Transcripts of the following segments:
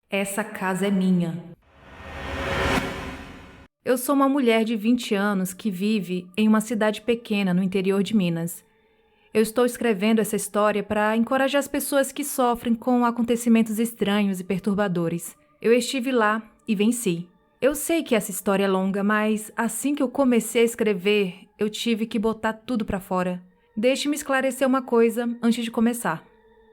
Essa casa é minha. Eu sou uma mulher de 20 anos que vive em uma cidade pequena no interior de Minas. Eu estou escrevendo essa história para encorajar as pessoas que sofrem com acontecimentos estranhos e perturbadores. Eu estive lá e venci. Eu sei que essa história é longa, mas assim que eu comecei a escrever, eu tive que botar tudo para fora. Deixe-me esclarecer uma coisa antes de começar.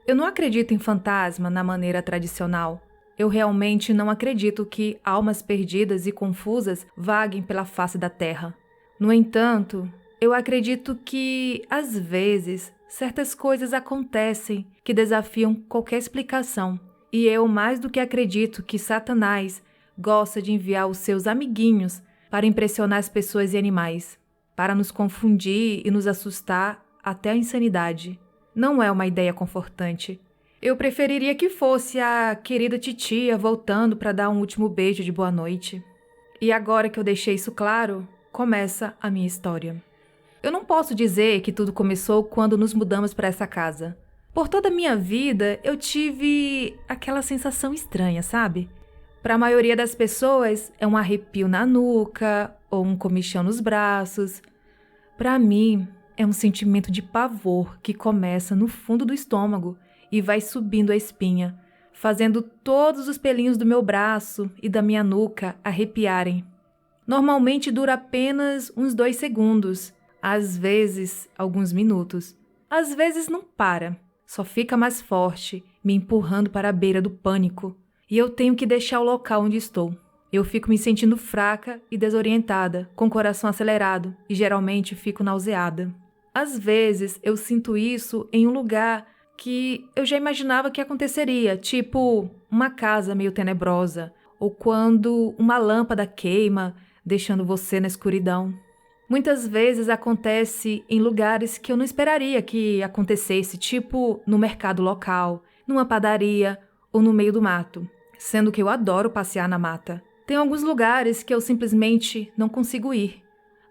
Eu não acredito em fantasma na maneira tradicional. Eu realmente não acredito que almas perdidas e confusas vaguem pela face da terra. No entanto, eu acredito que, às vezes, certas coisas acontecem que desafiam qualquer explicação. E eu mais do que acredito que Satanás gosta de enviar os seus amiguinhos para impressionar as pessoas e animais, para nos confundir e nos assustar até a insanidade. Não é uma ideia confortante. Eu preferiria que fosse a querida titia voltando para dar um último beijo de boa noite. E agora que eu deixei isso claro, começa a minha história. Eu não posso dizer que tudo começou quando nos mudamos para essa casa. Por toda a minha vida, eu tive aquela sensação estranha, sabe? Para a maioria das pessoas, é um arrepio na nuca ou um comichão nos braços. Para mim, é um sentimento de pavor que começa no fundo do estômago e vai subindo a espinha, fazendo todos os pelinhos do meu braço e da minha nuca arrepiarem. Normalmente dura apenas uns 2 segundos, às vezes alguns minutos. Às vezes não para, só fica mais forte, me empurrando para a beira do pânico. E eu tenho que deixar o local onde estou. Eu fico me sentindo fraca e desorientada, com o coração acelerado e geralmente fico nauseada. Às vezes eu sinto isso em um lugar que eu já imaginava que aconteceria, tipo uma casa meio tenebrosa, ou quando uma lâmpada queima, deixando você na escuridão. Muitas vezes acontece em lugares que eu não esperaria que acontecesse, tipo no mercado local, numa padaria ou no meio do mato, sendo que eu adoro passear na mata. Tem alguns lugares que eu simplesmente não consigo ir.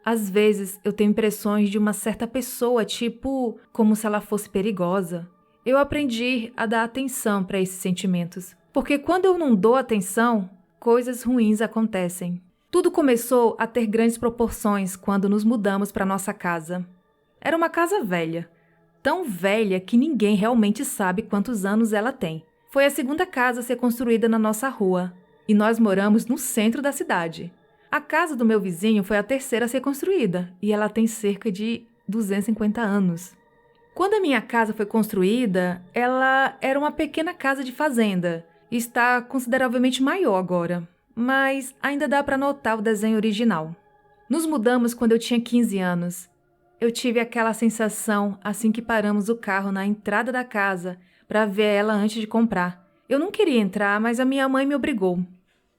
Às vezes eu tenho impressões de uma certa pessoa, tipo como se ela fosse perigosa. Eu aprendi a dar atenção para esses sentimentos, porque quando eu não dou atenção, coisas ruins acontecem. Tudo começou a ter grandes proporções quando nos mudamos para nossa casa. Era uma casa velha, tão velha que ninguém realmente sabe quantos anos ela tem. Foi a segunda casa a ser construída na nossa rua, e nós moramos no centro da cidade. A casa do meu vizinho foi a terceira a ser construída, e ela tem cerca de 250 anos. Quando a minha casa foi construída, ela era uma pequena casa de fazenda. Está consideravelmente maior agora, mas ainda dá para notar o desenho original. Nos mudamos quando eu tinha 15 anos. Eu tive aquela sensação assim que paramos o carro na entrada da casa para ver ela antes de comprar. Eu não queria entrar, mas a minha mãe me obrigou.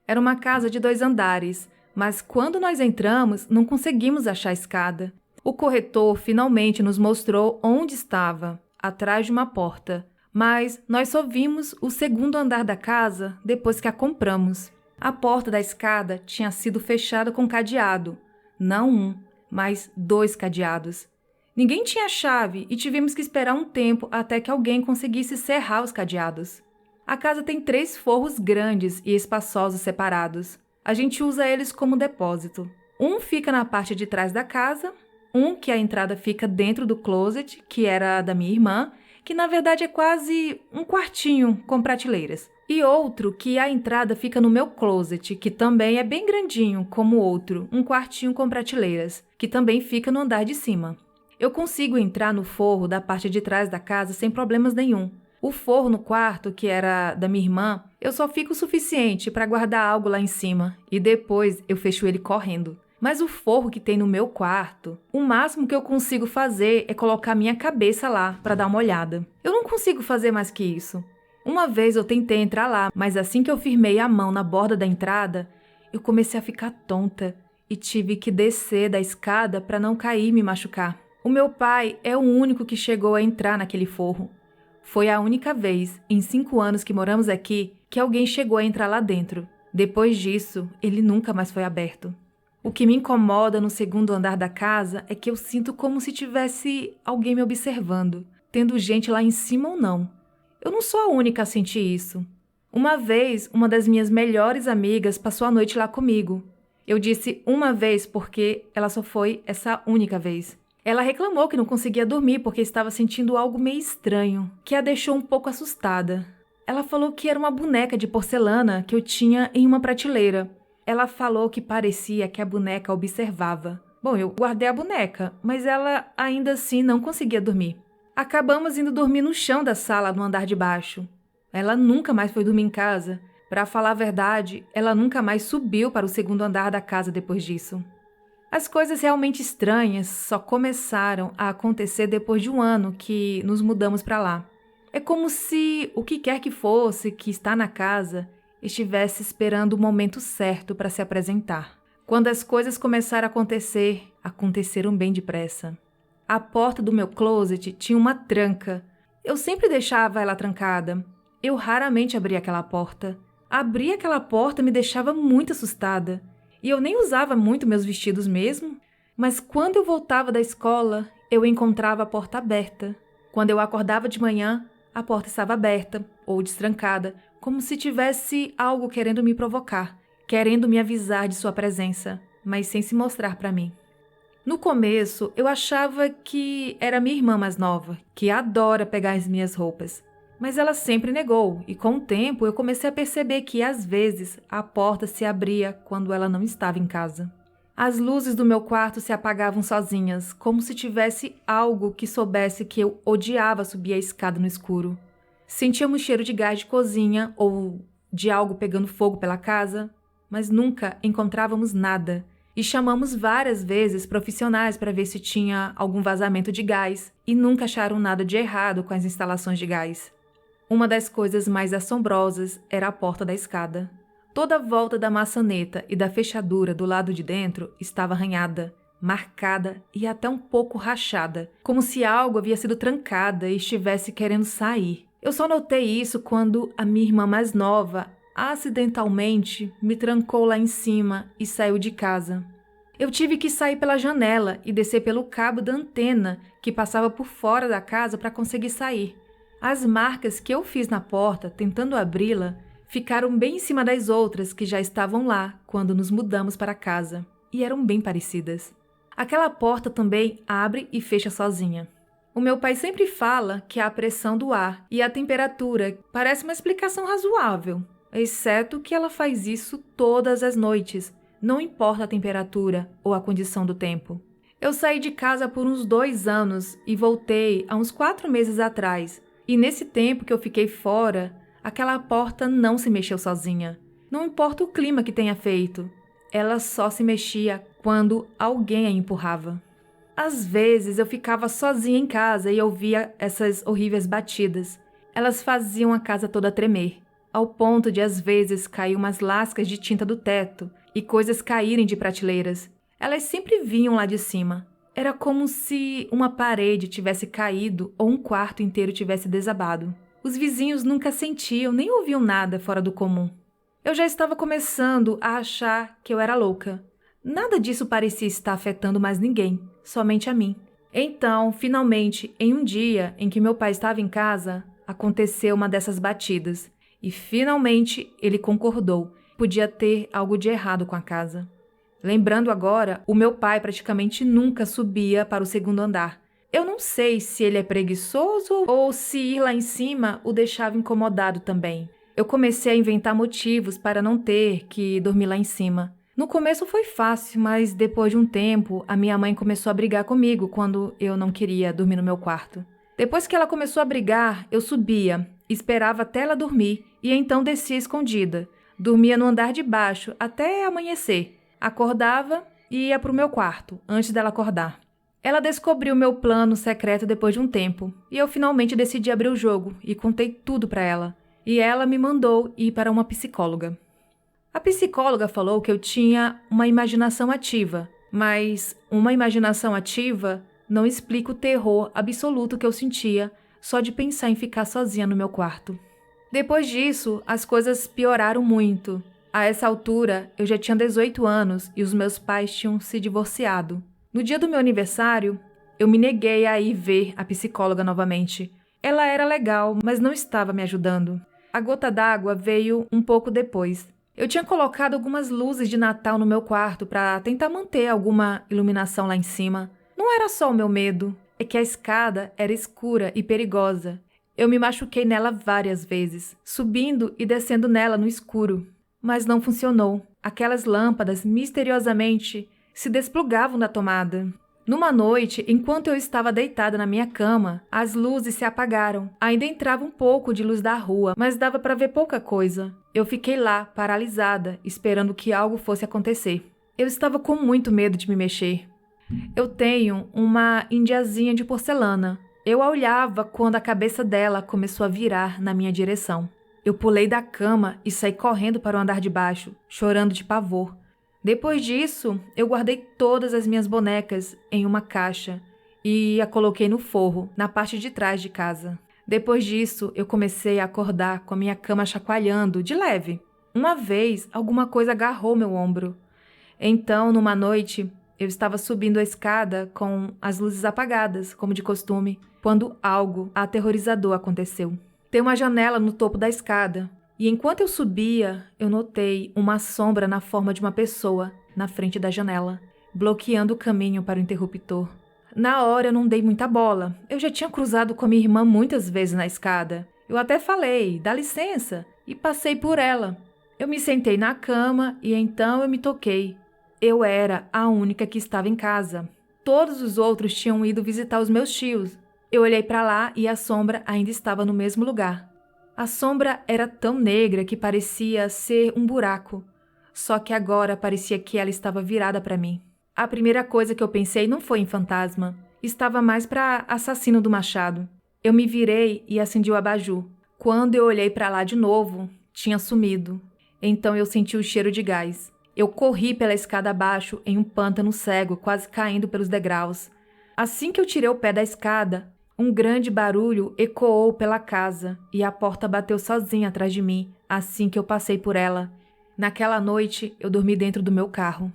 Era uma casa de 2 andares, mas quando nós entramos, não conseguimos achar a escada. O corretor finalmente nos mostrou onde estava, atrás de uma porta, mas nós só vimos o segundo andar da casa depois que a compramos. A porta da escada tinha sido fechada com cadeado, não um, mas 2 cadeados. Ninguém tinha chave e tivemos que esperar um tempo até que alguém conseguisse serrar os cadeados. A casa tem 3 forros grandes e espaçosos separados. A gente usa eles como depósito. Um fica na parte de trás da casa, um que a entrada fica dentro do closet, que era da minha irmã, que na verdade é quase um quartinho com prateleiras. E outro que a entrada fica no meu closet, que também é bem grandinho, como o outro, um quartinho com prateleiras, que também fica no andar de cima. Eu consigo entrar no forro da parte de trás da casa sem problemas nenhum. O forro no quarto, que era da minha irmã, eu só fico o suficiente para guardar algo lá em cima e depois eu fecho ele correndo. Mas o forro que tem no meu quarto, o máximo que eu consigo fazer é colocar minha cabeça lá para dar uma olhada. Eu não consigo fazer mais que isso. Uma vez eu tentei entrar lá, mas assim que eu firmei a mão na borda da entrada, eu comecei a ficar tonta e tive que descer da escada para não cair e me machucar. O meu pai é o único que chegou a entrar naquele forro. Foi a única vez, em 5 anos que moramos aqui, que alguém chegou a entrar lá dentro. Depois disso, ele nunca mais foi aberto. O que me incomoda no segundo andar da casa é que eu sinto como se tivesse alguém me observando, tendo gente lá em cima ou não. Eu não sou a única a sentir isso. Uma vez, uma das minhas melhores amigas passou a noite lá comigo. Eu disse uma vez porque ela só foi essa única vez. Ela reclamou que não conseguia dormir porque estava sentindo algo meio estranho, que a deixou um pouco assustada. Ela falou que era uma boneca de porcelana que eu tinha em uma prateleira. Ela falou que parecia que a boneca observava. Bom, eu guardei a boneca, mas ela ainda assim não conseguia dormir. Acabamos indo dormir no chão da sala no andar de baixo. Ela nunca mais foi dormir em casa. Para falar a verdade, ela nunca mais subiu para o segundo andar da casa depois disso. As coisas realmente estranhas só começaram a acontecer depois de um ano que nos mudamos para lá. É como se o que quer que fosse que está na casa estivesse esperando o momento certo para se apresentar. Quando as coisas começaram a acontecer, aconteceram bem depressa. A porta do meu closet tinha uma tranca. Eu sempre deixava ela trancada. Eu raramente abria aquela porta. Abrir aquela porta me deixava muito assustada. E eu nem usava muito meus vestidos mesmo. Mas quando eu voltava da escola, eu encontrava a porta aberta. Quando eu acordava de manhã, a porta estava aberta ou destrancada, como se tivesse algo querendo me provocar, querendo me avisar de sua presença, mas sem se mostrar para mim. No começo, eu achava que era minha irmã mais nova, que adora pegar as minhas roupas. Mas ela sempre negou, e com o tempo eu comecei a perceber que, às vezes, a porta se abria quando ela não estava em casa. As luzes do meu quarto se apagavam sozinhas, como se tivesse algo que soubesse que eu odiava subir a escada no escuro. Sentíamos cheiro de gás de cozinha ou de algo pegando fogo pela casa, mas nunca encontrávamos nada. E chamamos várias vezes profissionais para ver se tinha algum vazamento de gás e nunca acharam nada de errado com as instalações de gás. Uma das coisas mais assombrosas era a porta da escada. Toda a volta da maçaneta e da fechadura do lado de dentro estava arranhada, marcada e até um pouco rachada, como se algo havia sido trancada e estivesse querendo sair. Eu só notei isso quando a minha irmã mais nova, acidentalmente, me trancou lá em cima e saiu de casa. Eu tive que sair pela janela e descer pelo cabo da antena que passava por fora da casa para conseguir sair. As marcas que eu fiz na porta, tentando abri-la, ficaram bem em cima das outras que já estavam lá quando nos mudamos para casa, e eram bem parecidas. Aquela porta também abre e fecha sozinha. O meu pai sempre fala que é a pressão do ar e a temperatura parece uma explicação razoável, exceto que ela faz isso todas as noites, não importa a temperatura ou a condição do tempo. Eu saí de casa por uns 2 anos e voltei há uns 4 meses atrás, e nesse tempo que eu fiquei fora, aquela porta não se mexeu sozinha. Não importa o clima que tenha feito, ela só se mexia quando alguém a empurrava. Às vezes eu ficava sozinha em casa e ouvia essas horríveis batidas. Elas faziam a casa toda tremer, ao ponto de às vezes cair umas lascas de tinta do teto e coisas caírem de prateleiras. Elas sempre vinham lá de cima. Era como se uma parede tivesse caído ou um quarto inteiro tivesse desabado. Os vizinhos nunca sentiam nem ouviam nada fora do comum. Eu já estava começando a achar que eu era louca. Nada disso parecia estar afetando mais ninguém, somente a mim. Então, finalmente, em um dia em que meu pai estava em casa, aconteceu uma dessas batidas. E finalmente ele concordou. Podia ter algo de errado com a casa. Lembrando agora, o meu pai praticamente nunca subia para o segundo andar. Eu não sei se ele é preguiçoso ou se ir lá em cima o deixava incomodado também. Eu comecei a inventar motivos para não ter que dormir lá em cima. No começo foi fácil, mas depois de um tempo, a minha mãe começou a brigar comigo quando eu não queria dormir no meu quarto. Depois que ela começou a brigar, eu subia, esperava até ela dormir e então descia escondida. Dormia no andar de baixo até amanhecer. Acordava e ia para o meu quarto, antes dela acordar. Ela descobriu meu plano secreto depois de um tempo, e eu finalmente decidi abrir o jogo e contei tudo para ela. E ela me mandou ir para uma psicóloga. A psicóloga falou que eu tinha uma imaginação ativa, mas uma imaginação ativa não explica o terror absoluto que eu sentia só de pensar em ficar sozinha no meu quarto. Depois disso, as coisas pioraram muito. A essa altura, eu já tinha 18 anos e os meus pais tinham se divorciado. No dia do meu aniversário, eu me neguei a ir ver a psicóloga novamente. Ela era legal, mas não estava me ajudando. A gota d'água veio um pouco depois. Eu tinha colocado algumas luzes de Natal no meu quarto para tentar manter alguma iluminação lá em cima. Não era só o meu medo, é que a escada era escura e perigosa. Eu me machuquei nela várias vezes, subindo e descendo nela no escuro. Mas não funcionou. Aquelas lâmpadas, misteriosamente, se desplugavam da tomada. Numa noite, enquanto eu estava deitada na minha cama, as luzes se apagaram. Ainda entrava um pouco de luz da rua, mas dava para ver pouca coisa. Eu fiquei lá, paralisada, esperando que algo fosse acontecer. Eu estava com muito medo de me mexer. Eu tenho uma indiazinha de porcelana. Eu a olhava quando a cabeça dela começou a virar na minha direção. Eu pulei da cama e saí correndo para o andar de baixo, chorando de pavor. Depois disso, eu guardei todas as minhas bonecas em uma caixa e a coloquei no forro, na parte de trás de casa. Depois disso, eu comecei a acordar com a minha cama chacoalhando, de leve. Uma vez, alguma coisa agarrou meu ombro. Então, numa noite, eu estava subindo a escada com as luzes apagadas, como de costume, quando algo aterrorizador aconteceu. Tem uma janela no topo da escada. E enquanto eu subia, eu notei uma sombra na forma de uma pessoa na frente da janela, bloqueando o caminho para o interruptor. Na hora eu não dei muita bola. Eu já tinha cruzado com a minha irmã muitas vezes na escada. Eu até falei, dá licença, e passei por ela. Eu me sentei na cama e então eu me toquei. Eu era a única que estava em casa. Todos os outros tinham ido visitar os meus tios. Eu olhei para lá e a sombra ainda estava no mesmo lugar. A sombra era tão negra que parecia ser um buraco, só que agora parecia que ela estava virada para mim. A primeira coisa que eu pensei não foi em fantasma, estava mais para assassino do machado. Eu me virei e acendi o abajur. Quando eu olhei para lá de novo, tinha sumido. Então eu senti o cheiro de gás. Eu corri pela escada abaixo em um pântano cego, quase caindo pelos degraus. Assim que eu tirei o pé da escada, um grande barulho ecoou pela casa e a porta bateu sozinha atrás de mim assim que eu passei por ela. Naquela noite, eu dormi dentro do meu carro.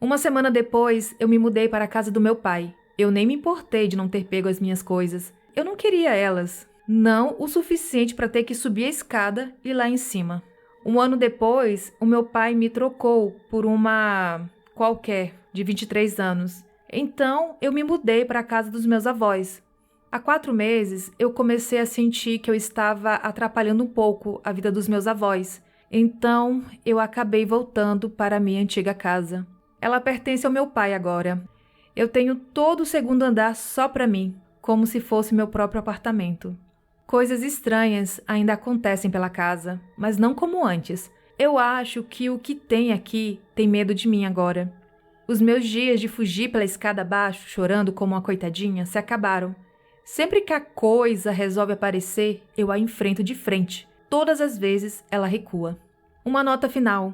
Uma semana depois, eu me mudei para a casa do meu pai. Eu nem me importei de não ter pego as minhas coisas. Eu não queria elas. Não o suficiente para ter que subir a escada e ir lá em cima. Um ano depois, o meu pai me trocou por uma qualquer, de 23 anos. Então, eu me mudei para a casa dos meus avós. Há 4 meses, eu comecei a sentir que eu estava atrapalhando um pouco a vida dos meus avós. Então, eu acabei voltando para a minha antiga casa. Ela pertence ao meu pai agora. Eu tenho todo o segundo andar só para mim, como se fosse meu próprio apartamento. Coisas estranhas ainda acontecem pela casa, mas não como antes. Eu acho que o que tem aqui tem medo de mim agora. Os meus dias de fugir pela escada abaixo, chorando como uma coitadinha, se acabaram. Sempre que a coisa resolve aparecer, eu a enfrento de frente. Todas as vezes, ela recua. Uma nota final.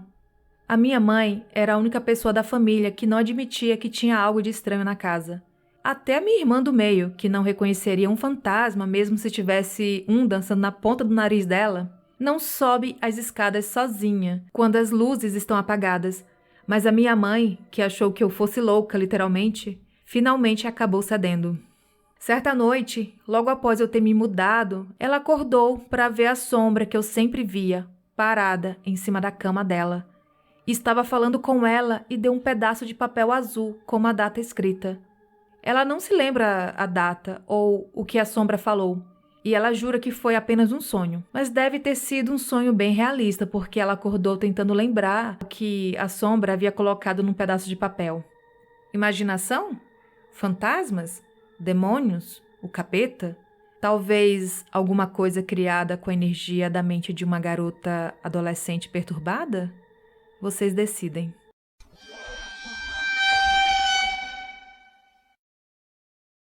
A minha mãe era a única pessoa da família que não admitia que tinha algo de estranho na casa. Até a minha irmã do meio, que não reconheceria um fantasma mesmo se tivesse um dançando na ponta do nariz dela, não sobe as escadas sozinha quando as luzes estão apagadas. Mas a minha mãe, que achou que eu fosse louca, literalmente, finalmente acabou cedendo. Certa noite, logo após eu ter me mudado, ela acordou para ver a sombra que eu sempre via, parada em cima da cama dela. Estava falando com ela e deu um pedaço de papel azul com uma data escrita. Ela não se lembra a data ou o que a sombra falou, e ela jura que foi apenas um sonho, mas deve ter sido um sonho bem realista, porque ela acordou tentando lembrar o que a sombra havia colocado num pedaço de papel. Imaginação? Fantasmas? Demônios? O capeta? Talvez alguma coisa criada com a energia da mente de uma garota adolescente perturbada? Vocês decidem.